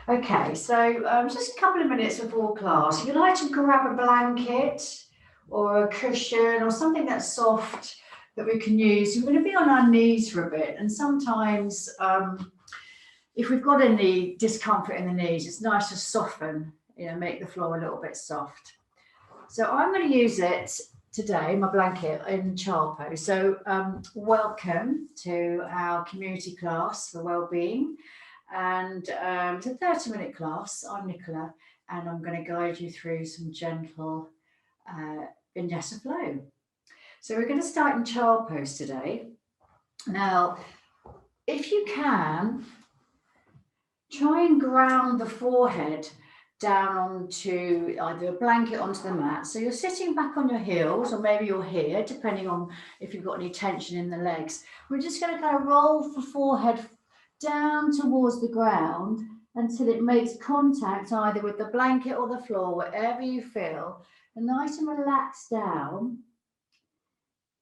Okay, so just a couple of minutes before class, if you like to grab a blanket or a cushion or something that's soft that we can use, we're going to be on our knees for a bit. And sometimes, if we've got any discomfort in the knees, it's nice to soften, make the floor a little bit soft. So I'm going to use it today, my blanket, in child pose. So welcome to our community class for wellbeing. And it's a 30-minute class. I'm Nicola, and I'm going to guide you through some gentle vinyasa flow. So we're going to start in child pose today. Now, if you can, try and ground the forehead down onto either a blanket onto the mat. So you're sitting back on your heels, or maybe you're here, depending on if you've got any tension in the legs. We're just going to kind of roll the forehead down towards the ground until it makes contact either with the blanket or the floor, wherever you feel, and nice and relaxed down.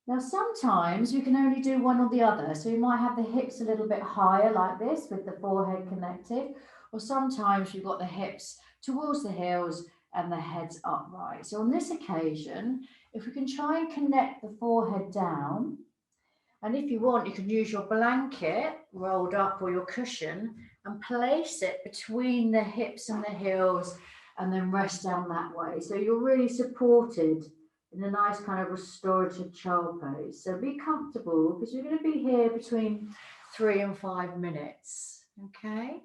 Now, sometimes we can only do one or the other. So you might have the hips a little bit higher like this with the forehead connected, or sometimes you've got the hips towards the heels and the head's upright. So on this occasion, if we can try and connect the forehead down, and if you want, you can use your blanket rolled up or your cushion and place it between the hips and the heels and then rest down that way. So you're really supported in a nice kind of restorative child pose. So be comfortable because you're going to be here between 3 and 5 minutes. Okay?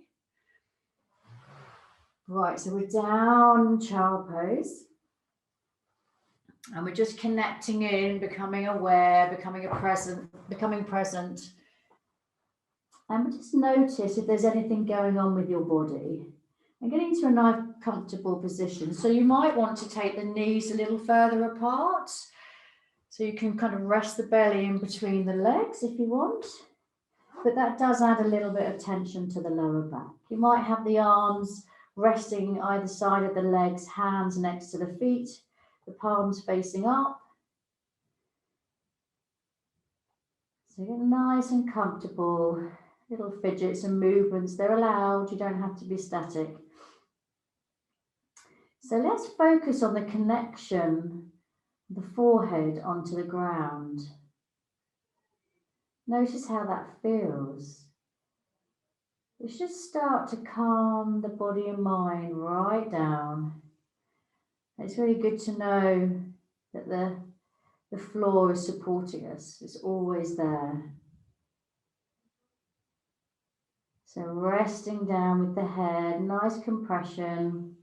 Right, so we're down child pose. And we're just connecting in, becoming aware, becoming present. And we just notice if there's anything going on with your body. And get into a nice comfortable position. So you might want to take the knees a little further apart. So you can kind of rest the belly in between the legs if you want. But that does add a little bit of tension to the lower back. You might have the arms resting either side of the legs, hands next to the feet, the palms facing up. So get nice and comfortable. Little fidgets and movements, they're allowed. You don't have to be static. So let's focus on the connection of the forehead onto the ground. Notice how that feels. It should start to calm the body and mind right down. It's really good to know that the floor is supporting us. It's always there. So resting down with the head, nice compression.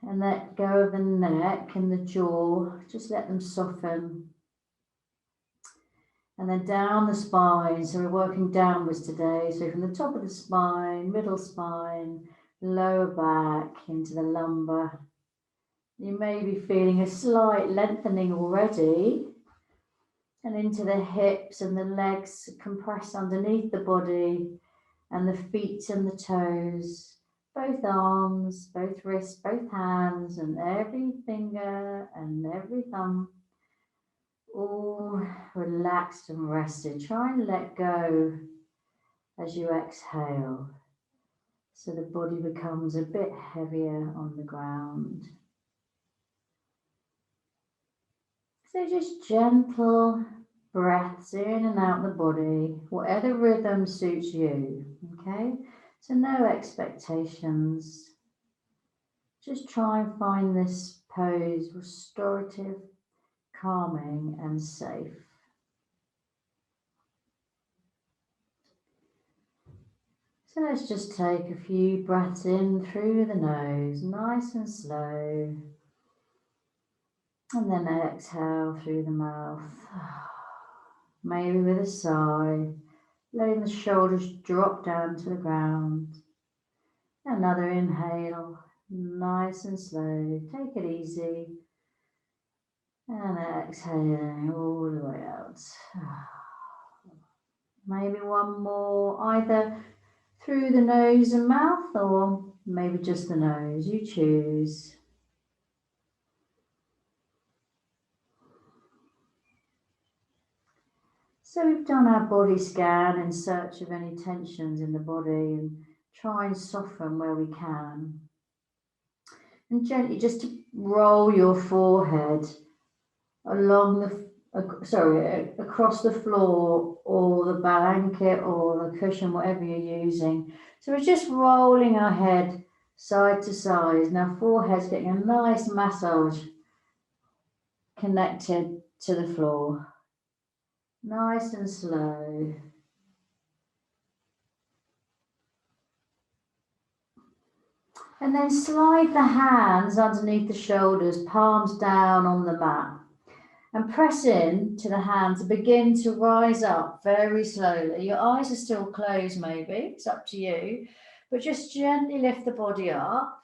And let go of the neck and the jaw, just let them soften. And then down the spine, so we're working downwards today. So from the top of the spine, middle spine, lower back into the lumbar. You may be feeling a slight lengthening already. And into the hips and the legs compress underneath the body and the feet and the toes. Both arms, both wrists, both hands, and every finger and every thumb, all relaxed and rested. Try and let go as you exhale, so the body becomes a bit heavier on the ground. So just gentle breaths in and out the body, whatever rhythm suits you, okay? So no expectations. Just try and find this pose restorative, calming and safe. So let's just take a few breaths in through the nose, nice and slow. And then exhale through the mouth. Maybe with a sigh, letting the shoulders drop down to the ground. Another inhale, nice and slow. Take it easy. And exhaling all the way out. Maybe one more, either through the nose and mouth, or maybe just the nose. You choose. So we've done our body scan in search of any tensions in the body and try and soften where we can. And gently just to roll your forehead along across the floor or the blanket or the cushion, whatever you're using. So we're just rolling our head side to side. And our forehead's getting a nice massage connected to the floor. Nice and slow. And then slide the hands underneath the shoulders, palms down on the mat. And press in to the hands and begin to rise up very slowly. Your eyes are still closed maybe, it's up to you. But just gently lift the body up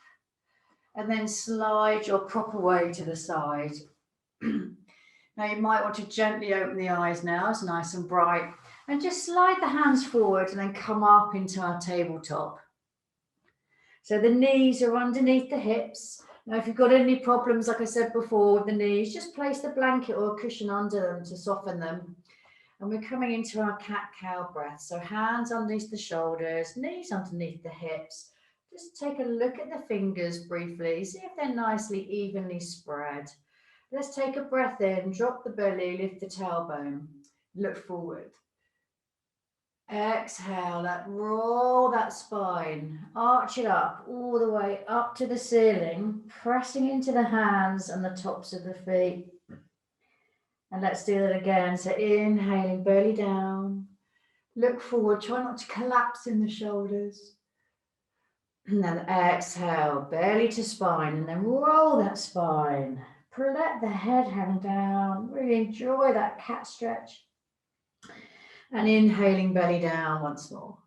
and then slide your proper way to the side. Now you might want to gently open the eyes now, it's nice and bright. And just slide the hands forward and then come up into our tabletop. So the knees are underneath the hips. Now, if you've got any problems, like I said before, with the knees, just place the blanket or a cushion under them to soften them. And we're coming into our cat-cow breath. So hands underneath the shoulders, knees underneath the hips. Just take a look at the fingers briefly. See if they're nicely, evenly spread. Let's take a breath in, drop the belly, lift the tailbone, look forward. Exhale, roll that spine, arch it up all the way up to the ceiling, pressing into the hands and the tops of the feet. And let's do that again. So inhaling, belly down, look forward, try not to collapse in the shoulders. And then exhale, belly to spine, and then roll that spine. Let the head hang down, really enjoy that cat stretch. And inhaling, belly down once more.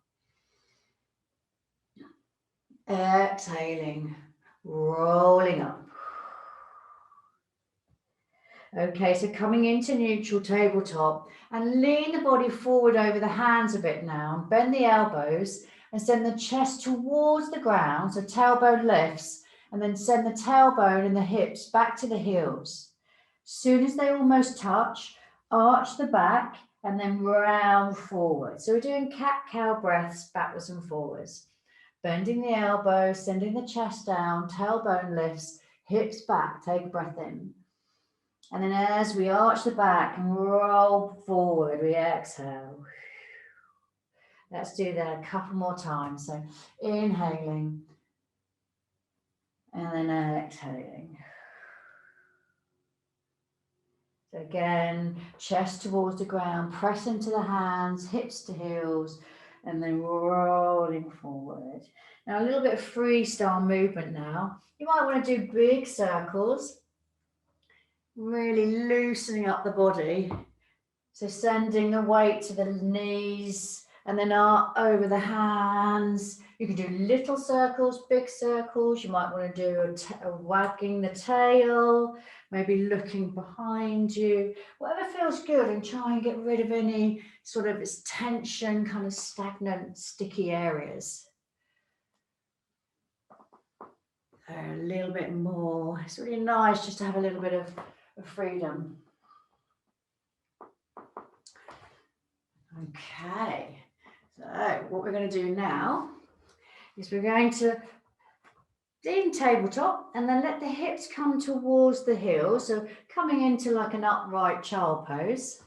Exhaling, rolling up. Okay, so coming into neutral tabletop and lean the body forward over the hands a bit now. Bend the elbows and send the chest towards the ground. So tailbone lifts and then send the tailbone and the hips back to the heels. Soon as they almost touch, arch the back and then round forward. So we're doing cat-cow breaths backwards and forwards. Bending the elbows, sending the chest down, tailbone lifts, hips back, take a breath in. And then as we arch the back and roll forward, we exhale. Let's do that a couple more times. So inhaling and then exhaling. So again, chest towards the ground, press into the hands, hips to heels, and then rolling forward. Now a little bit of freestyle movement now. You might want to do big circles, really loosening up the body. So sending the weight to the knees and then up over the hands. You can do little circles, big circles. You might want to do a wagging the tail, maybe looking behind you, whatever feels good, and try and get rid of any sort of tension, kind of stagnant, sticky areas. A little bit more. It's really nice just to have a little bit of freedom. Okay, so what we're going to do now is we're going to in tabletop and then let the hips come towards the heels, so coming into like an upright child pose.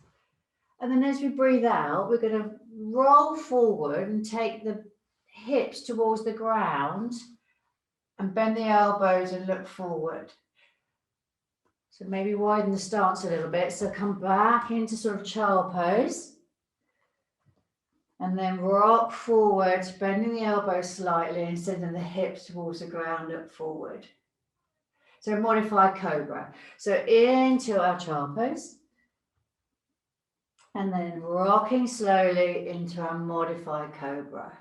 And then as we breathe out, we're going to roll forward and take the hips towards the ground and bend the elbows and look forward. So maybe widen the stance a little bit. So come back into sort of child pose. And then rock forward, bending the elbows slightly and sending the hips towards the ground, look forward. So modified cobra. So into our child pose. And then rocking slowly into our modified cobra.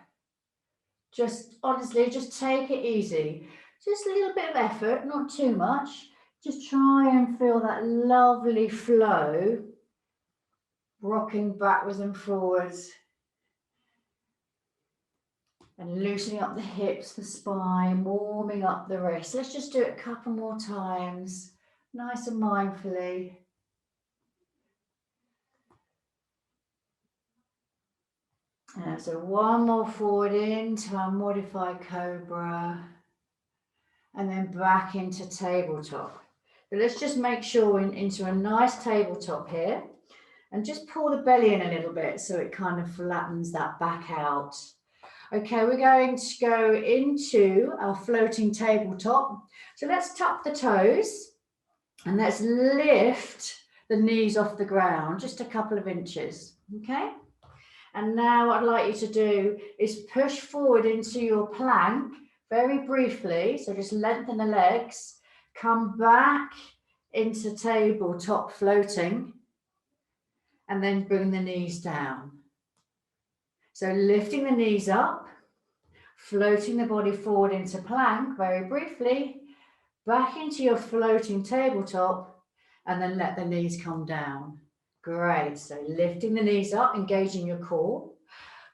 Just honestly, just take it easy. Just a little bit of effort, not too much. Just try and feel that lovely flow, rocking backwards and forwards. And loosening up the hips, the spine, warming up the wrists. Let's just do it a couple more times, nice and mindfully. So one more forward into our modified cobra, and then back into tabletop. So let's just make sure we're into a nice tabletop here, and just pull the belly in a little bit so it kind of flattens that back out. Okay, we're going to go into our floating tabletop. So let's tuck the toes and let's lift the knees off the ground just a couple of inches. Okay. And now what I'd like you to do is push forward into your plank very briefly. So just lengthen the legs, come back into tabletop floating, and then bring the knees down. So lifting the knees up, floating the body forward into plank very briefly, back into your floating tabletop, and then let the knees come down. Great. So lifting the knees up, engaging your core,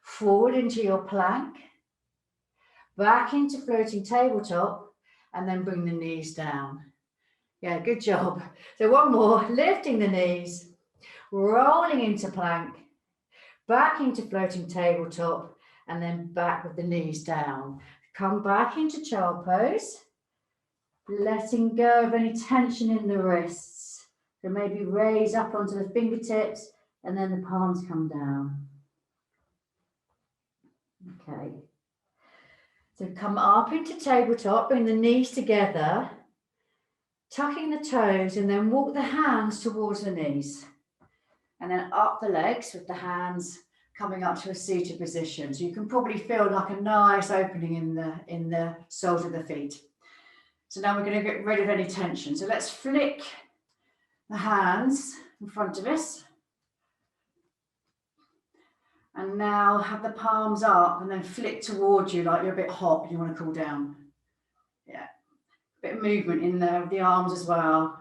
forward into your plank, back into floating tabletop, and then bring the knees down. Yeah, good job. So one more, lifting the knees, rolling into plank, back into floating tabletop, and then back with the knees down. Come back into child pose, letting go of any tension in the wrists. So maybe raise up onto the fingertips, and then the palms come down. Okay. So come up into tabletop, bring the knees together, tucking the toes, and then walk the hands towards the knees. And then up the legs with the hands coming up to a seated position. So you can probably feel like a nice opening in the soles of the feet. So now we're going to get rid of any tension. So let's flick the hands in front of us. And now have the palms up and then flick towards you like you're a bit hot and you want to cool down. Yeah, a bit of movement in the arms as well.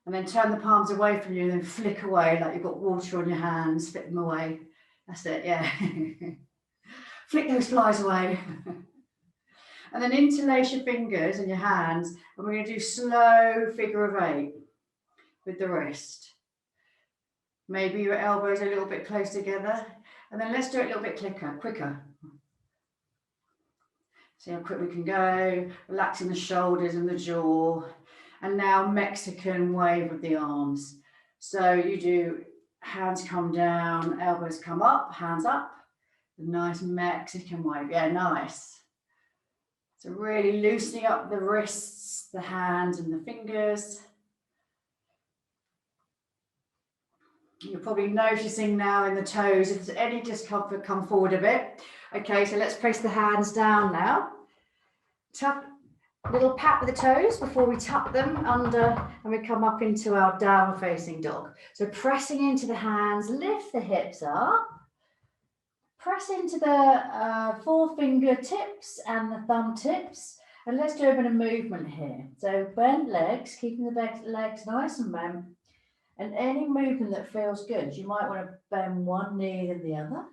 And then turn the palms away from you and then flick away like you've got water on your hands, flick them away. That's it, yeah. Flick those flies away. And then interlace your fingers and your hands, and we're going to do slow figure of 8 with the wrist. Maybe your elbows are a little bit close together, and then let's do it a little bit quicker. See how quick we can go, relaxing the shoulders and the jaw. And now Mexican wave of the arms. So you do hands come down, elbows come up, hands up. A nice Mexican wave, yeah, nice. So really loosening up the wrists, the hands and the fingers. You're probably noticing now in the toes, if there's any discomfort, come forward a bit. Okay, so let's place the hands down now. Tuck, little pat with the toes before we tuck them under and we come up into our downward facing dog. So pressing into the hands, lift the hips up. Press into the forefinger tips and the thumb tips. And let's do a bit of movement here. So bend legs, keeping the legs nice and bent. And any movement that feels good. You might want to bend one knee than the other.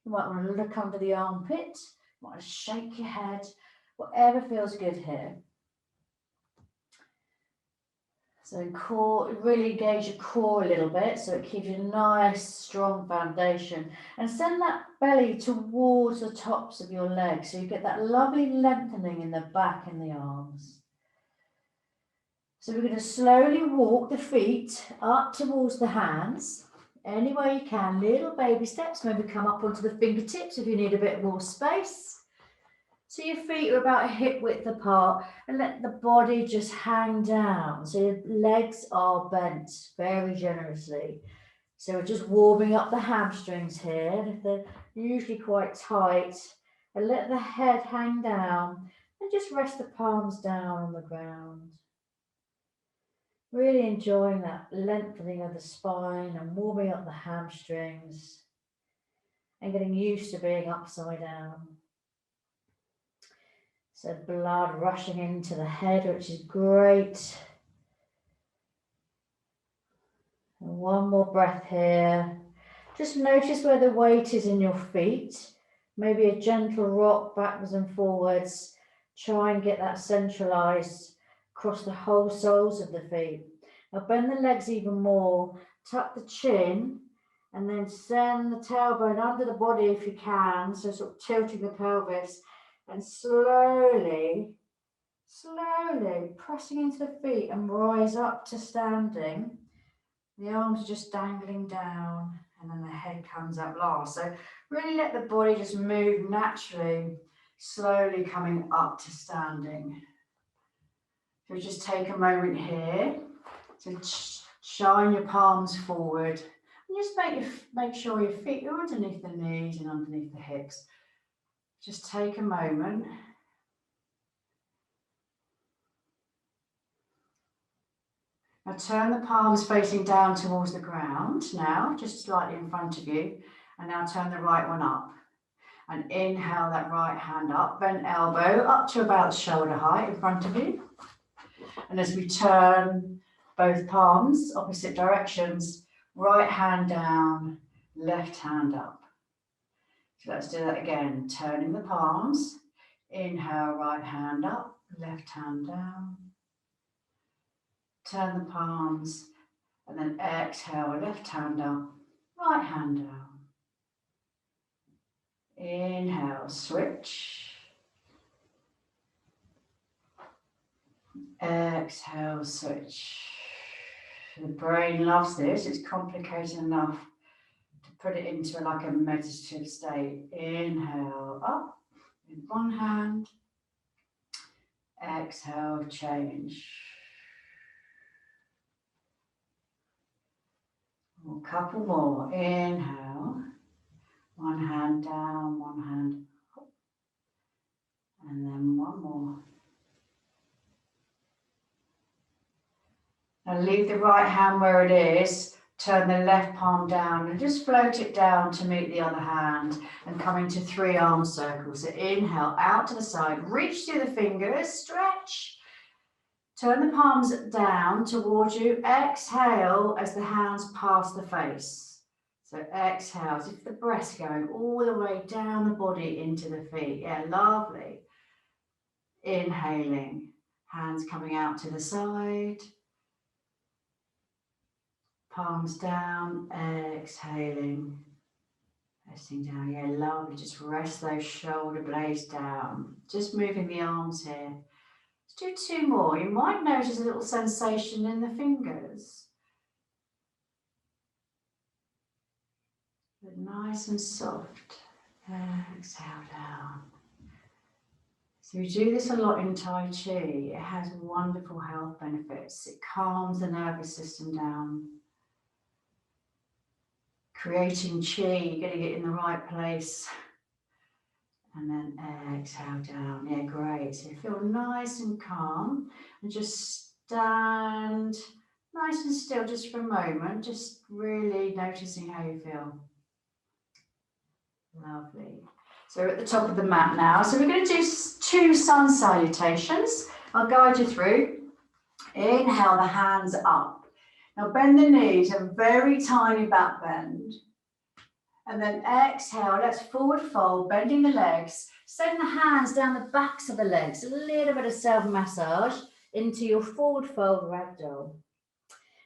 You might want to look under the armpit. You might want to shake your head. Whatever feels good here. So core, really engage your core a little bit so it keeps you a nice, strong foundation. And send that belly towards the tops of your legs so you get that lovely lengthening in the back and the arms. So we're going to slowly walk the feet up towards the hands. Any way you can, little baby steps. Maybe come up onto the fingertips if you need a bit more space. So your feet are about hip width apart and let the body just hang down. So your legs are bent very generously. So we're just warming up the hamstrings here. If they're usually quite tight, and let the head hang down and just rest the palms down on the ground. Really enjoying that lengthening of the spine and warming up the hamstrings and getting used to being upside down. So blood rushing into the head, which is great. And one more breath here. Just notice where the weight is in your feet. Maybe a gentle rock backwards and forwards. Try and get that centralized across the whole soles of the feet. Now bend the legs even more. Tuck the chin And then send the tailbone under the body if you can, so sort of tilting the pelvis, and slowly pressing into the feet and rise up to standing. The arms are just dangling down, and then the head comes up last. So really let the body just move naturally, slowly coming up to standing. So just take a moment here to shine your palms forward. And just make sure your feet are underneath the knees and underneath the hips. Just take a moment. Now turn the palms facing down towards the ground now, just slightly in front of you. And now turn the right one up. And inhale that right hand up, bent elbow up to about shoulder height in front of you. And as we turn both palms opposite directions, right hand down, left hand up. So let's do that again. Turning the palms. Inhale, right hand up, left hand down. Turn the palms, and then exhale, left hand up, right hand down. Inhale, switch. Exhale, switch. The brain loves this. It's complicated enough to put it into like a meditative state. Inhale, up in one hand. Exhale, change. A couple more. Inhale. One hand down, one hand up. And then one more. Now leave the right hand where it is. Turn the left palm down and just float it down to meet the other hand and come into 3 arm circles. So inhale out to the side, reach through the fingers, stretch. Turn the palms down towards you. Exhale as the hands pass the face. So exhale as if the breath's going all the way down the body into the feet. Yeah, lovely. Inhaling, hands coming out to the side. Palms down, exhaling. Resting down, yeah, lovely. Just rest those shoulder blades down. Just moving the arms here. Let's do 2 more. You might notice a little sensation in the fingers. But nice and soft. Exhale down. So we do this a lot in Tai Chi. It has wonderful health benefits. It calms the nervous system down. Creating chi, getting it in the right place. And then exhale down. Yeah, great. So you feel nice and calm. And just stand nice and still just for a moment. Just really noticing how you feel. Lovely. So we're at the top of the mat now. So we're going to do 2 sun salutations. I'll guide you through. Inhale the hands up. Now bend the knees, a very tiny back bend. And then exhale, let's forward fold, bending the legs. Send the hands down the backs of the legs, a little bit of self-massage into your forward fold ragdoll.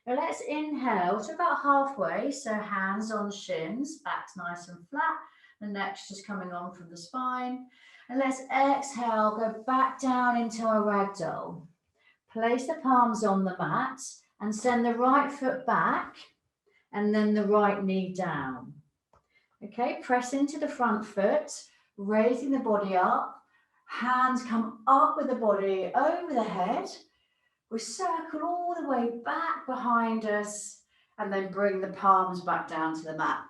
Now let's inhale to about halfway, so hands on shins, back's nice and flat, the neck's just coming on from the spine. And let's exhale, go back down into our ragdoll. Place the palms on the mat and send the right foot back and then the right knee down. Okay, press into the front foot, raising the body up. Hands come up with the body over the head. We circle all the way back behind us and then bring the palms back down to the mat.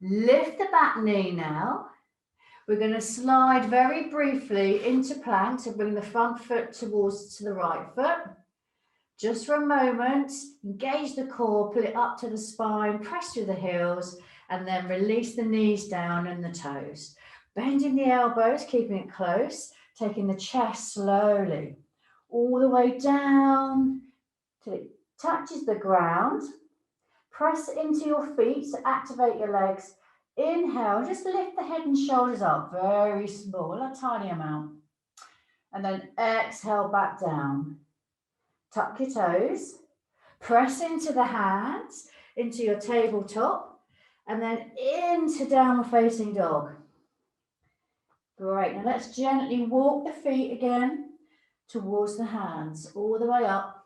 Lift the back knee now. We're going to slide very briefly into plank to bring the front foot towards to the right foot. Just for a moment, engage the core, pull it up to the spine, press through the heels, and then release the knees down and the toes. Bending the elbows, keeping it close, taking the chest slowly, all the way down till it touches the ground. Press into your feet to activate your legs. Inhale, just lift the head and shoulders up, very small, a tiny amount. And then exhale back down. Tuck your toes, press into the hands. into your tabletop, and then into downward facing dog. Great, now let's gently walk the feet again towards the hands, all the way up.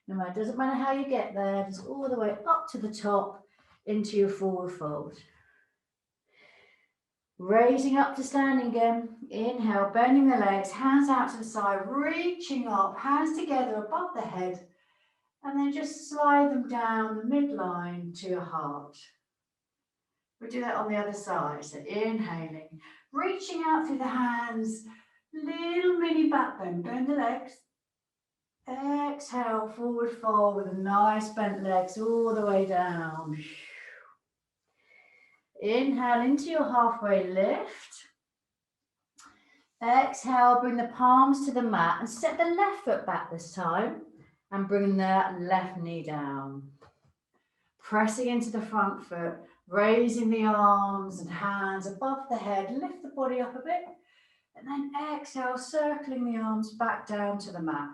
No matter, doesn't matter how you get there, just all the way up to the top into your forward fold. Raising up to standing again. Inhale, bending the legs, hands out to the side, reaching up, hands together above the head, and then just slide them down the midline to your heart. We'll do that on the other side. So inhaling, reaching out through the hands, little mini back bend, bend the legs. Exhale, forward fold with a nice bent legs all the way down. Inhale into your halfway lift. Exhale, bring the palms to the mat and set the left foot back this time and bring that left knee down. Pressing into the front foot, raising the arms and hands above the head, lift the body up a bit, and then exhale, circling the arms back down to the mat.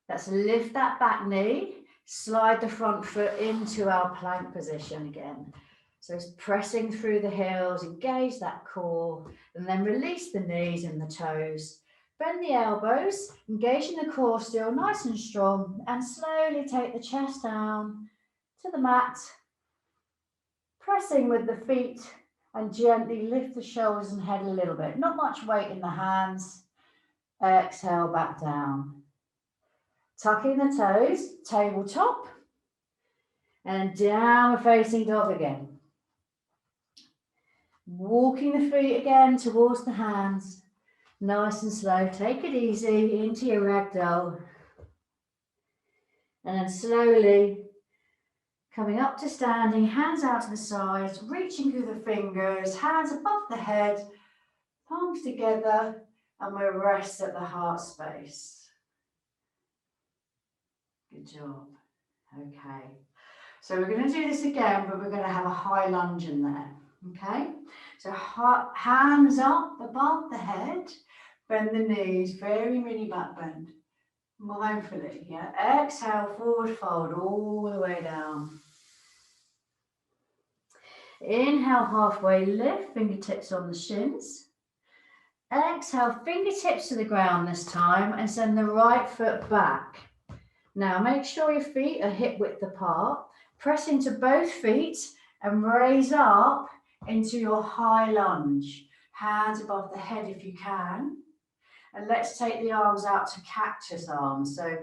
Let's lift that back knee, slide the front foot into our plank position again. So it's pressing through the heels, engage that core, and then release the knees and the toes. Bend the elbows, engaging the core still nice and strong, and slowly take the chest down to the mat, pressing with the feet, and gently lift the shoulders and head a little bit. Not much weight in the hands. Exhale, back down. Tucking the toes, tabletop, and downward facing dog again. Walking the feet again towards the hands, nice and slow. Take it easy into your ragdoll. And then slowly coming up to standing, hands out to the sides, reaching through the fingers, hands above the head, palms together, and we'll rest at the heart space. Good job. Okay. So we're going to do this again, but we're going to have a high lunge in there. Okay, so hands up above the head, bend the knees, very mini back bend, mindfully, yeah. Exhale, forward fold all the way down. Inhale, halfway lift, fingertips on the shins. Exhale, fingertips to the ground this time, and send the right foot back. Now make sure your feet are hip width apart, press into both feet and raise up into your high lunge, hands above the head if you can. And let's take the arms out to cactus arms. So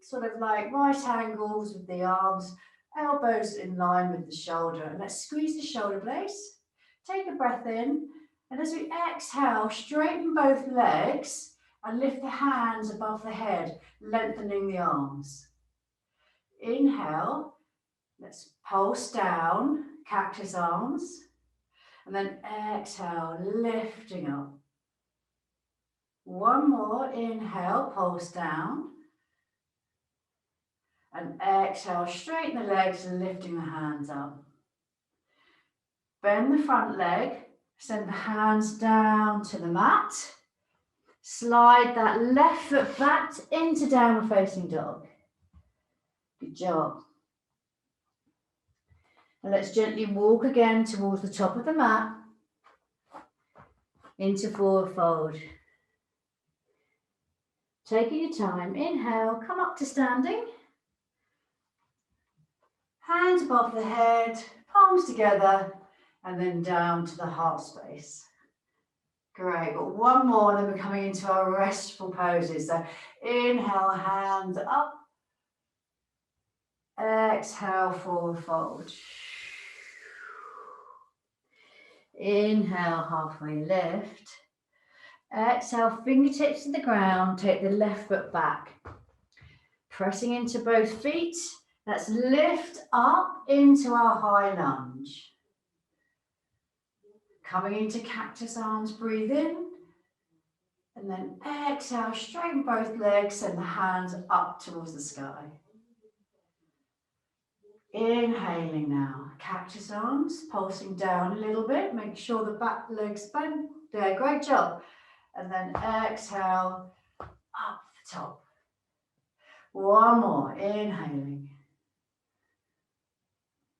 sort of like right angles with the arms, elbows in line with the shoulder. And let's squeeze the shoulder blades. Take a breath in. And as we exhale, straighten both legs and lift the hands above the head, lengthening the arms. Inhale. Let's pulse down, cactus arms. And then exhale, lifting up. One more, inhale, pulse down. And exhale, straighten the legs and lifting the hands up. Bend the front leg, send the hands down to the mat. Slide that left foot back into downward facing dog. Good job. And let's gently walk again towards the top of the mat, into forward fold. Taking your time, inhale, come up to standing. Hands above the head, palms together, and then down to the heart space. Great, got one more, and then we're coming into our restful poses. So inhale, hands up. Exhale, forward fold. Inhale, halfway lift. Exhale, fingertips to the ground, take the left foot back. Pressing into both feet, let's lift up into our high lunge. Coming into cactus arms, breathe in. And then exhale, straighten both legs, send the hands up towards the sky. Inhaling now, cactus arms, pulsing down a little bit, make sure the back legs bend. There, great job. And then exhale, up the top. One more, inhaling.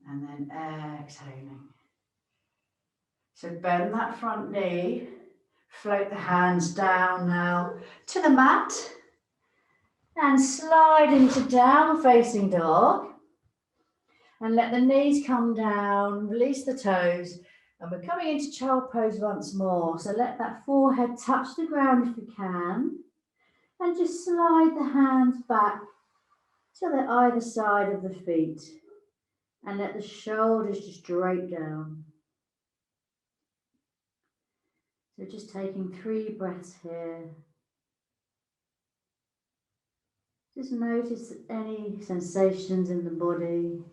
and then exhaling. So bend that front knee, float the hands down now to the mat, and slide into down facing dog. And let the knees come down, release the toes, and we're coming into child pose once more. So let that forehead touch the ground if you can, and just slide the hands back to the either side of the feet, and let the shoulders just drape down. So just taking 3 breaths here. Just notice any sensations in the body.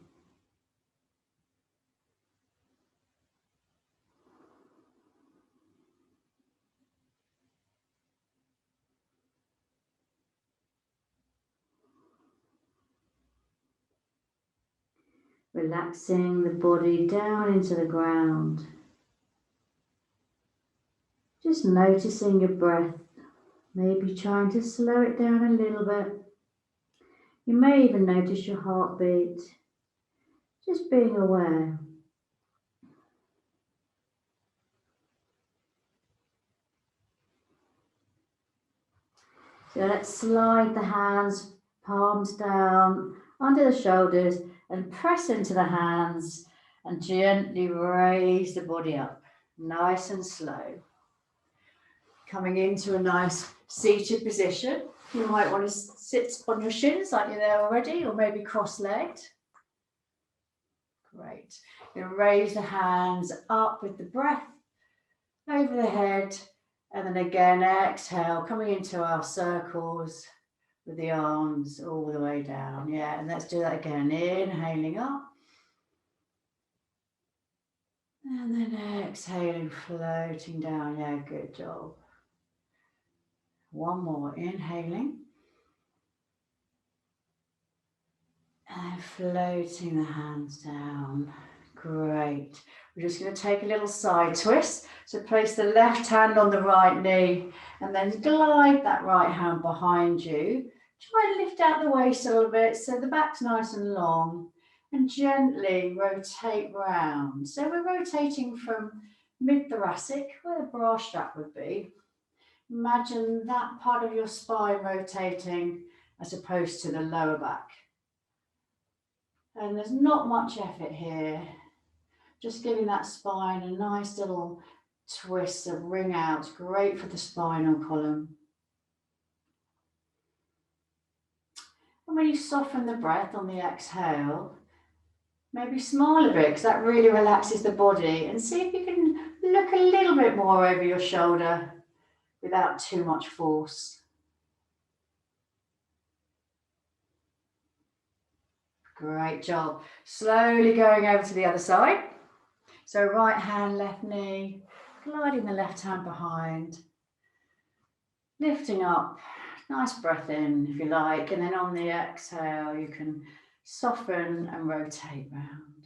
Relaxing the body down into the ground. Just noticing your breath, maybe trying to slow it down a little bit. You may even notice your heartbeat, just being aware. So let's slide the hands, palms down, under the shoulders, and press into the hands and gently raise the body up, nice and slow. Coming into a nice seated position. You might want to sit on your shins like you're there already, or maybe cross-legged. Great. You raise the hands up with the breath over the head, and then again exhale, coming into our circles with the arms all the way down. Yeah, and let's do that again. Inhaling up, and then exhaling, floating down. Yeah, good job. One more. Inhaling, and floating the hands down. Great. We're just going to take a little side twist. So place the left hand on the right knee, and then glide that right hand behind you. Try and lift out the waist a little bit so the back's nice and long, and gently rotate round. So we're rotating from mid-thoracic, where the bra strap would be. Imagine that part of your spine rotating as opposed to the lower back. And there's not much effort here. Just giving that spine a nice little twist of wring out. Great for the spinal column. And when you soften the breath on the exhale, maybe smile a bit, because that really relaxes the body. And see if you can look a little bit more over your shoulder without too much force. Great job. Slowly going over to the other side. So right hand, left knee, gliding the left hand behind, lifting up, nice breath in if you like, and then on the exhale you can soften and rotate round.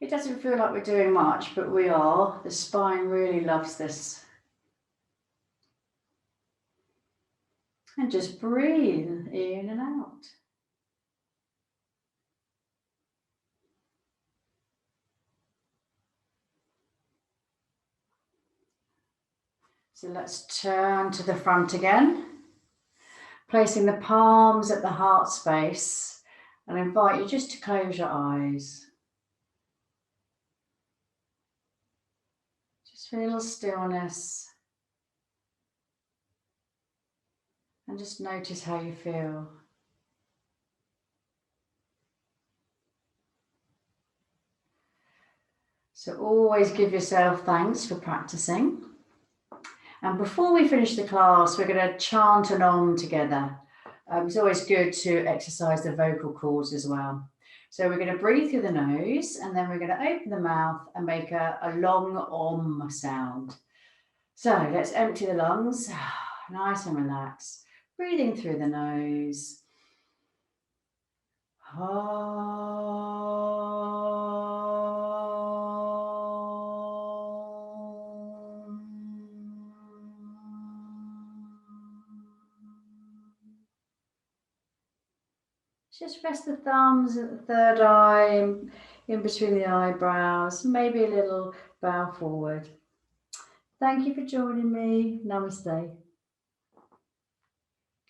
It doesn't feel like we're doing much, but we are. The spine really loves this. And just breathe in and out. So let's turn to the front again, placing the palms at the heart space, and I invite you just to close your eyes. Just feel a little stillness, and just notice how you feel. So always give yourself thanks for practicing. And before we finish the class, we're going to chant an Om together. It's always good to exercise the vocal cords as well. So we're going to breathe through the nose, and then we're going to open the mouth and make a long Om sound. So let's empty the lungs, nice and relaxed. Breathing through the nose. Just rest the thumbs at the third eye, in between the eyebrows, maybe a little bow forward. Thank you for joining me. Namaste.